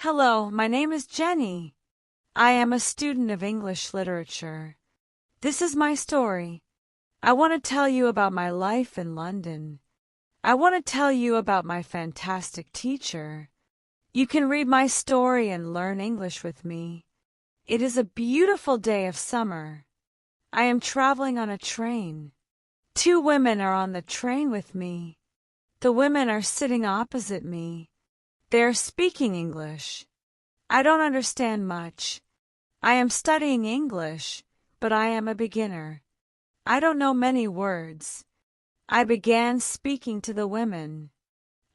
Hello, my name is Jenny. I am a student of English literature. This is my story. I want to tell you about my life in London. I want to tell you about my fantastic teacher. You can read my story and learn English with me. It is a beautiful day of summer. I am traveling on a train. Two women are on the train with me. The women are sitting opposite me. They are speaking English. I don't understand much. I am studying English, but I am a beginner. I don't know many words. I began speaking to the women.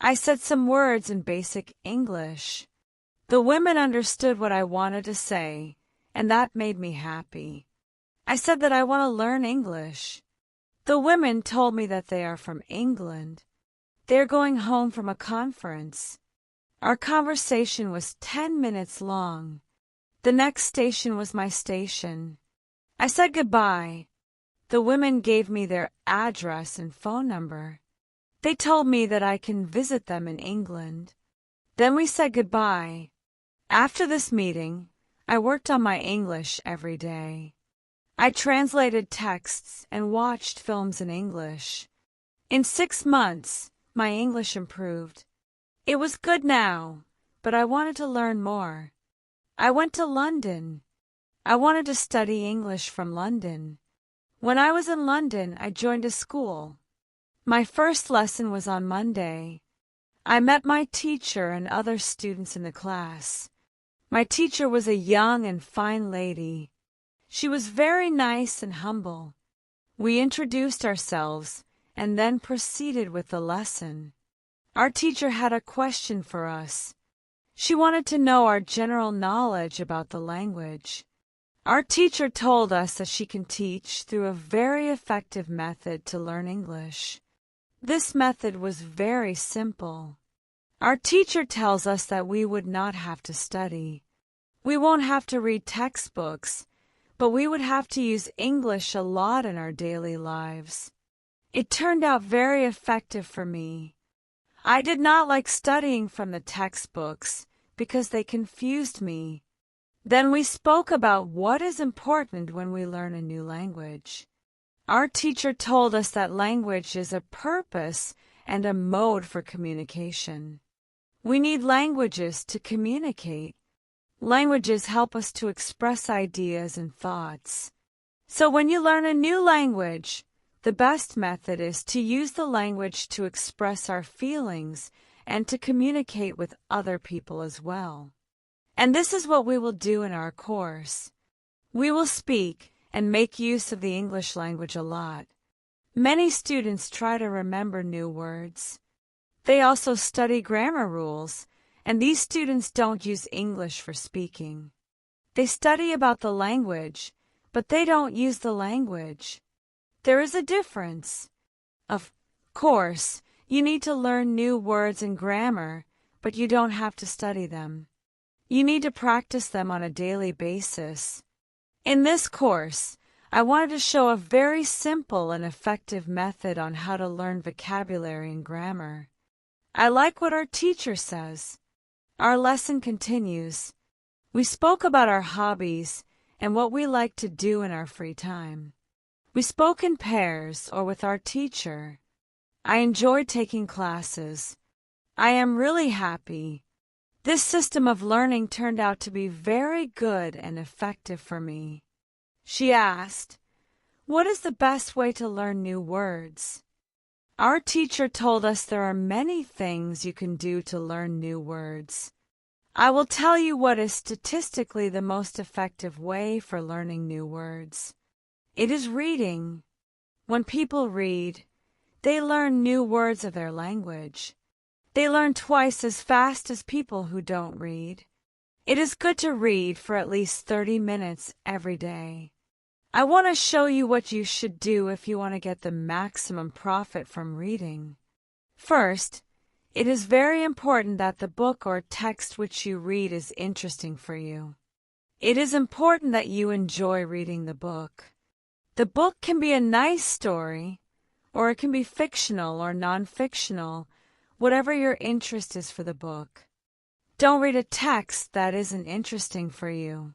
I said some words in basic English. The women understood what I wanted to say, and that made me happy. I said that I want to learn English. The women told me that they are from England. They are going home from a conference. Our conversation was 10 minutes long. The next station was my station. I said goodbye. The women gave me their address and phone number. They told me that I can visit them in England. Then we said goodbye. After this meeting, I worked on my English every day. I translated texts and watched films in English. In 6 months, my English improved. It was good now, but I wanted to learn more. I went to London. I wanted to study English from London. When I was in London, I joined a school. My first lesson was on Monday. I met my teacher and other students in the class. My teacher was a young and fine lady. She was very nice and humble. We introduced ourselves and then proceeded with the lesson. Our teacher had a question for us. She wanted to know our general knowledge about the language. Our teacher told us that she can teach through a very effective method to learn English. This method was very simple. Our teacher tells us that we would not have to study. We won't have to read textbooks, but we would have to use English a lot in our daily lives. It turned out very effective for me. I did not like studying from the textbooks because they confused me. Then we spoke about what is important when we learn a new language. Our teacher told us that language is a purpose and a mode for communication. We need languages to communicate. Languages help us to express ideas and thoughts. So when you learn a new language, the best method is to use the language to express our feelings and to communicate with other people as well. And this is what we will do in our course. We will speak and make use of the English language a lot. Many students try to remember new words. They also study grammar rules, and these students don't use English for speaking. They study about the language, but they don't use the language. There is a difference. Of course, you need to learn new words and grammar, but you don't have to study them. You need to practice them on a daily basis. In this course, I wanted to show a very simple and effective method on how to learn vocabulary and grammar. I like what our teacher says. Our lesson continues. We spoke about our hobbies and what we like to do in our free time. We spoke in pairs or with our teacher. I enjoyed taking classes. I am really happy. This system of learning turned out to be very good and effective for me. She asked, "What is the best way to learn new words?" Our teacher told us there are many things you can do to learn new words. I will tell you what is statistically the most effective way for learning new words. It is reading. When people read, they learn new words of their language. They learn twice as fast as people who don't read. It is good to read for at least 30 minutes every day. I want to show you what you should do if you want to get the maximum profit from reading. First, it is very important that the book or text which you read is interesting for you. It is important that you enjoy reading the book. The book can be a nice story, or it can be fictional or non-fictional, whatever your interest is for the book. Don't read a text that isn't interesting for you.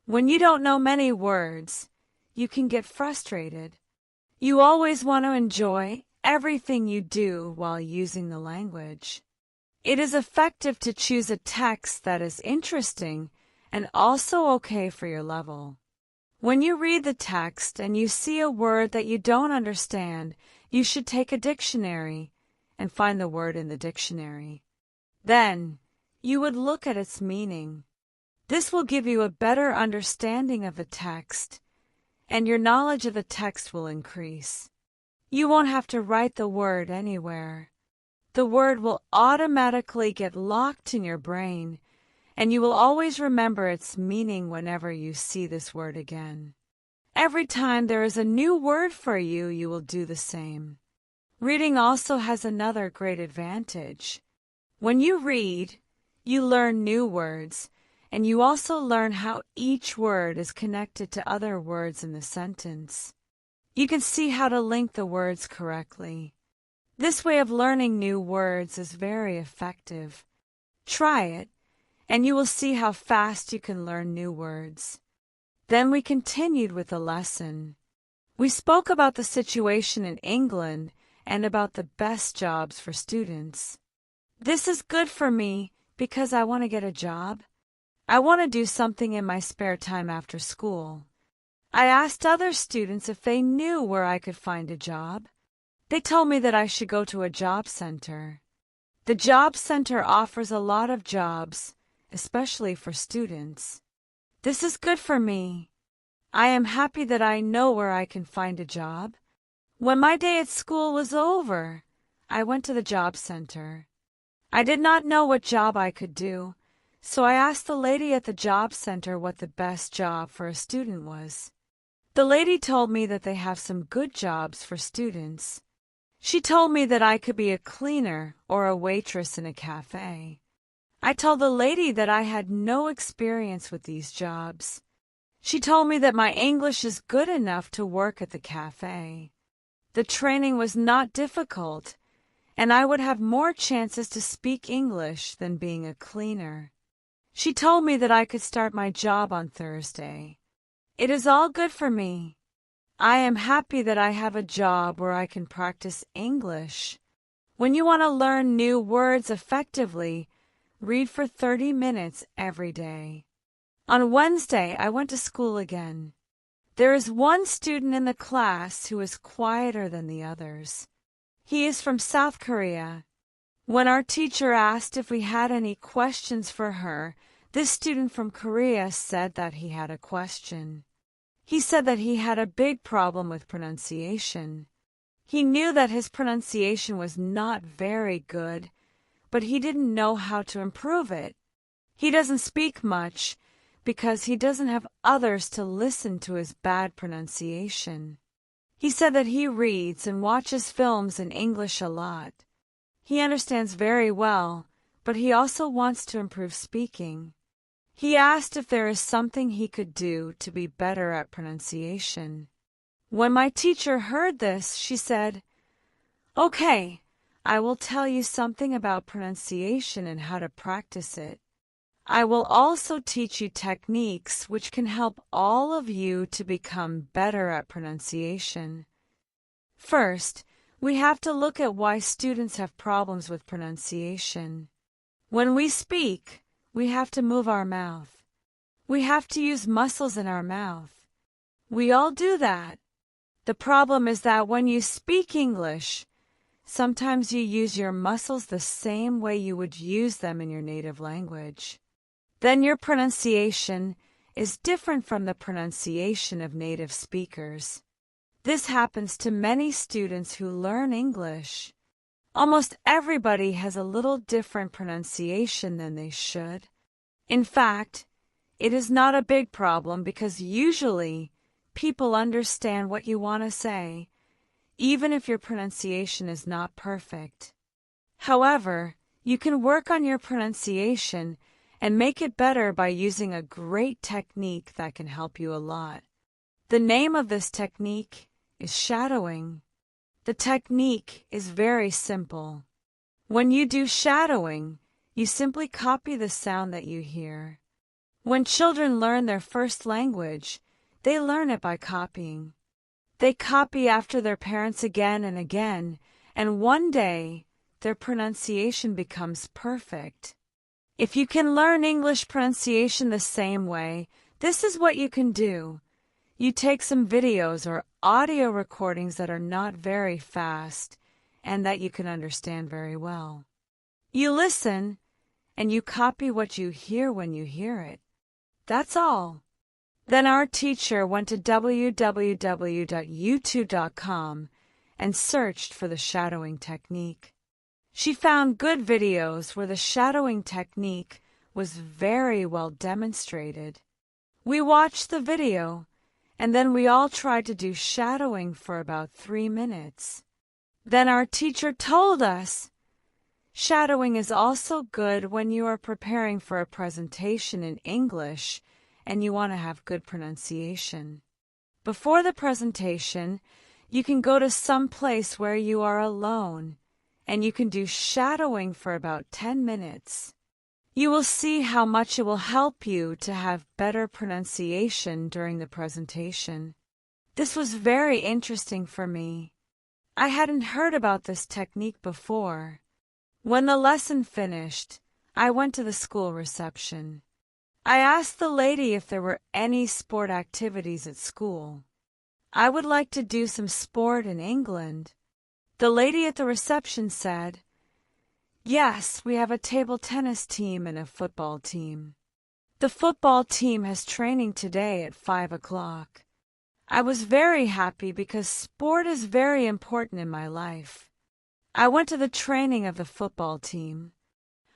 When you don't know many words, you can get frustrated. You always want to enjoy everything you do while using the language. It is effective to choose a text that is interesting and also okay for your level. When you read the text and you see a word that you don't understand, you should take a dictionary and find the word in the dictionary. Then, you would look at its meaning. This will give you a better understanding of the text, and your knowledge of the text will increase. You won't have to write the word anywhere. The word will automatically get locked in your brain, and you will always remember its meaning whenever you see this word again. Every time there is a new word for you, you will do the same. Reading also has another great advantage. When you read, you learn new words, and you also learn how each word is connected to other words in the sentence. You can see how to link the words correctly. This way of learning new words is very effective. Try it, and you will see how fast you can learn new words. Then we continued with the lesson. We spoke about the situation in England and about the best jobs for students. This is good for me because I want to get a job. I want to do something in my spare time after school. I asked other students if they knew where I could find a job. They told me that I should go to a job center. The job center offers a lot of jobs, especially for students. This is good for me. I am happy that I know where I can find a job. When my day at school was over, I went to the job center. I did not know what job I could do, so I asked the lady at the job center what the best job for a student was. The lady told me that they have some good jobs for students. She told me that I could be a cleaner or a waitress in a cafe. I told the lady that I had no experience with these jobs. She told me that my English is good enough to work at the cafe. The training was not difficult, and I would have more chances to speak English than being a cleaner. She told me that I could start my job on Thursday. It is all good for me. I am happy that I have a job where I can practice English. When you want to learn new words effectively, read for 30 minutes every day. On Wednesday, I went to school again. There is one student in the class who is quieter than the others. He is from South Korea. When our teacher asked if we had any questions for her, this student from Korea said that he had a question. He said that he had a big problem with pronunciation. He knew that his pronunciation was not very good, but he didn't know how to improve it. He doesn't speak much because he doesn't have others to listen to his bad pronunciation. He said that he reads and watches films in English a lot. He understands very well, but he also wants to improve speaking. He asked if there is something he could do to be better at pronunciation. When my teacher heard this, she said, "Okay, I will tell you something about pronunciation and how to practice it. I will also teach you techniques which can help all of you to become better at pronunciation. First, we have to look at why students have problems with pronunciation. When we speak, we have to move our mouth. We have to use muscles in our mouth. We all do that. The problem is that when you speak English, sometimes you use your muscles the same way you would use them in your native language. Then your pronunciation is different from the pronunciation of native speakers. This happens to many students who learn English. Almost everybody has a little different pronunciation than they should. In fact, it is not a big problem because usually people understand what you want to say, even if your pronunciation is not perfect. However, you can work on your pronunciation and make it better by using a great technique that can help you a lot. The name of this technique is shadowing. The technique is very simple. When you do shadowing, You simply copy the sound that you hear. When children learn their first language, they learn it by copying. They copy after their parents again and again, and one day their pronunciation becomes perfect. If you can learn English pronunciation the same way, this is what you can do. You take some videos or audio recordings that are not very fast and that you can understand very well. You listen and you copy what you hear when you hear it. That's all. Then our teacher went to www.youtube.com and searched for the shadowing technique. She found good videos where the shadowing technique was very well demonstrated. We watched the video, and then we all tried to do shadowing for about 3 minutes. Then our teacher told us, shadowing is also good when you are preparing for a presentation in English and you want to have good pronunciation. Before the presentation, you can go to some place where you are alone, and you can do shadowing for about 10 minutes. You will see how much it will help you to have better pronunciation during the presentation. This was very interesting for me. I hadn't heard about this technique before. When the lesson finished, I went to the school reception. I asked the lady if there were any sport activities at school. I would like to do some sport in England. The lady at the reception said, "Yes, we have a table tennis team and a football team. The football team has training today at 5 o'clock. I was very happy because sport is very important in my life. I went to the training of the football team.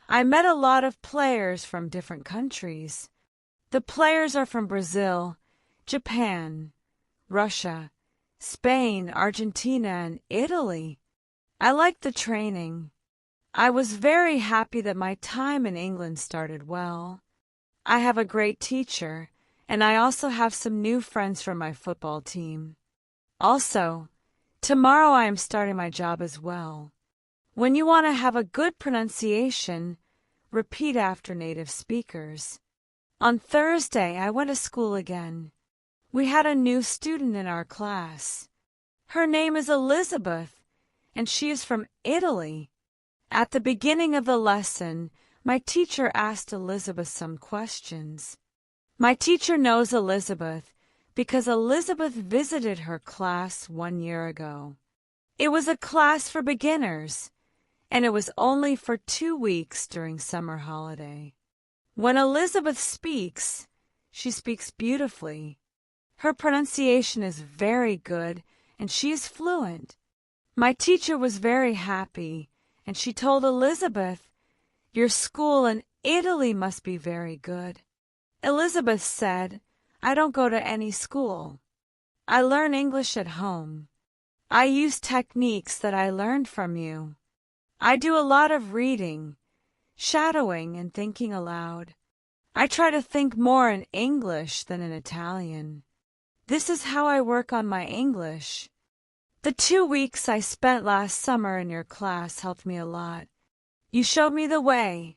I met a lot of players from different countries. The players are from Brazil, Japan, Russia, Spain, Argentina, and Italy. I liked the training. I was very happy that my time in England started well. I have a great teacher, and I also have some new friends from my football team. Also, tomorrow I am starting my job as well. When you want to have a good pronunciation, repeat after native speakers. On Thursday, I went to school again. We had a new student in our class. Her name is Elizabeth, and she is from Italy. At the beginning of the lesson, my teacher asked Elizabeth some questions. My teacher knows Elizabeth because Elizabeth visited her class 1 year ago. It was a class for beginners, and it was only for 2 weeks during summer holiday. When Elizabeth speaks, she speaks beautifully. Her pronunciation is very good, and she is fluent. My teacher was very happy, and she told Elizabeth, "Your school in Italy must be very good." Elizabeth said, "I don't go to any school. I learn English at home. I use techniques that I learned from you. I do a lot of reading, shadowing, and thinking aloud. I try to think more in English than in Italian. This is how I work on my English. The 2 weeks I spent last summer in your class helped me a lot. You showed me the way.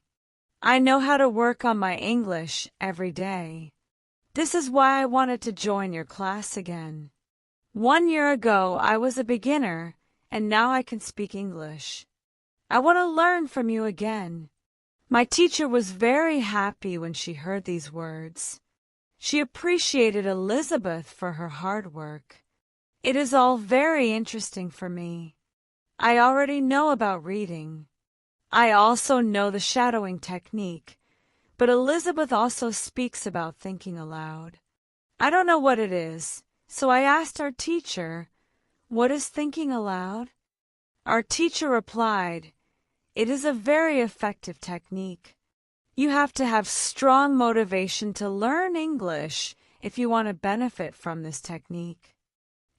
I know how to work on my English every day. This is why I wanted to join your class again. 1 year ago I was a beginner, and now I can speak English. I want to learn from you again." My teacher was very happy when she heard these words. She appreciated Elizabeth for her hard work. It is all very interesting for me. I already know about reading. I also know the shadowing technique, but Elizabeth also speaks about thinking aloud. I don't know what it is, so I asked our teacher, "What is thinking aloud?" Our teacher replied, "It is a very effective technique. You have to have strong motivation to learn English if you want to benefit from this technique.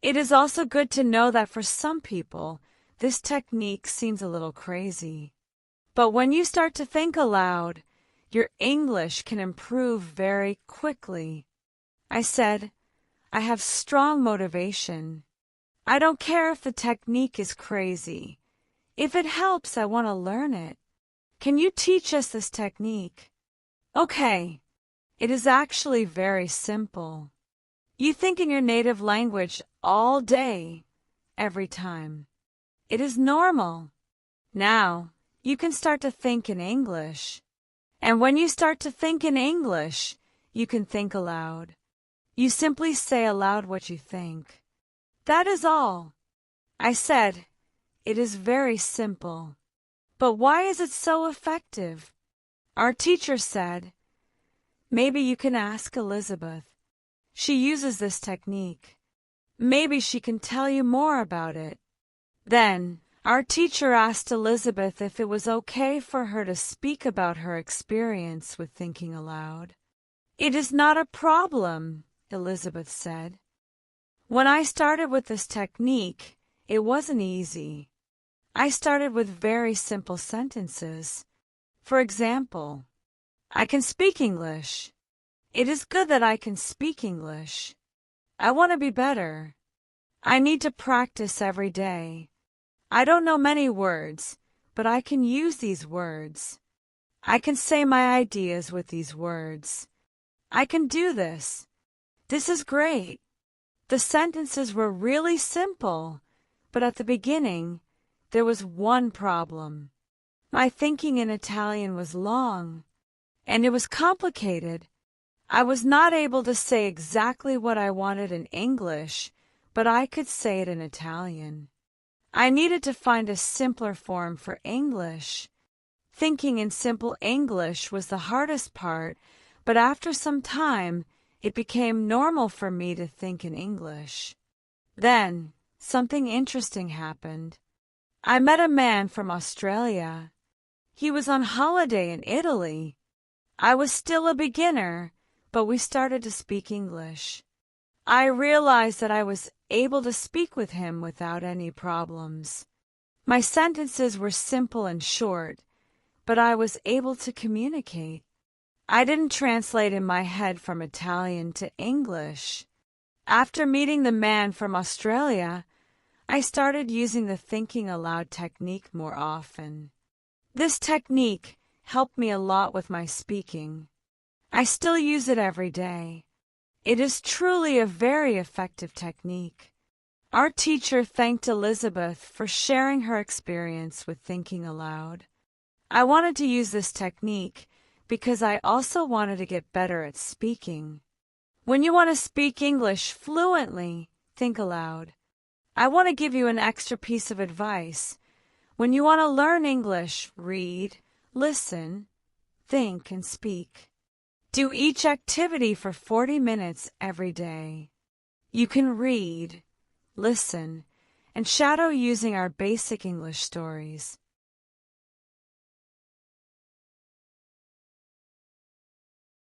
It is also good to know that for some people, this technique seems a little crazy. But when you start to think aloud, your English can improve very quickly." I said, "I have strong motivation. I don't care if the technique is crazy. If it helps, I want to learn it." Can you teach us this technique? Okay, it is actually very simple. You think in your native language all day, every time. It is normal. Now, you can start to think in English. And when you start to think in English, you can think aloud. You simply say aloud what you think. That is all. I said, it is very simple. But why is it so effective? Our teacher said, maybe you can ask Elizabeth. She uses this technique. Maybe she can tell you more about it. Then, our teacher asked Elizabeth if it was okay for her to speak about her experience with thinking aloud. It is not a problem, Elizabeth said. When I started with this technique, it wasn't easy. I started with very simple sentences. For example, I can speak English. It is good that I can speak English. I want to be better. I need to practice every day. I don't know many words, but I can use these words. I can say my ideas with these words. I can do this. This is great. The sentences were really simple, but at the beginning, there was one problem. My thinking in Italian was long, and it was complicated. I was not able to say exactly what I wanted in English, but I could say it in Italian. I needed to find a simpler form for English. Thinking in simple English was the hardest part, but after some time, it became normal for me to think in English. Then, something interesting happened. I met a man from Australia. He was on holiday in Italy. I was still a beginner, but we started to speak English. I realized that I was able to speak with him without any problems. My sentences were simple and short, but I was able to communicate. I didn't translate in my head from Italian to English. After meeting the man from Australia, I started using the thinking aloud technique more often. This technique helped me a lot with my speaking. I still use it every day. It is truly a very effective technique. Our teacher thanked Elizabeth for sharing her experience with thinking aloud. I wanted to use this technique because I also wanted to get better at speaking. When you want to speak English fluently, think aloud. I want to give you an extra piece of advice. When you want to learn English, read, listen, think, and speak. Do each activity for 40 minutes every day. You can read, listen, and shadow using our basic English stories.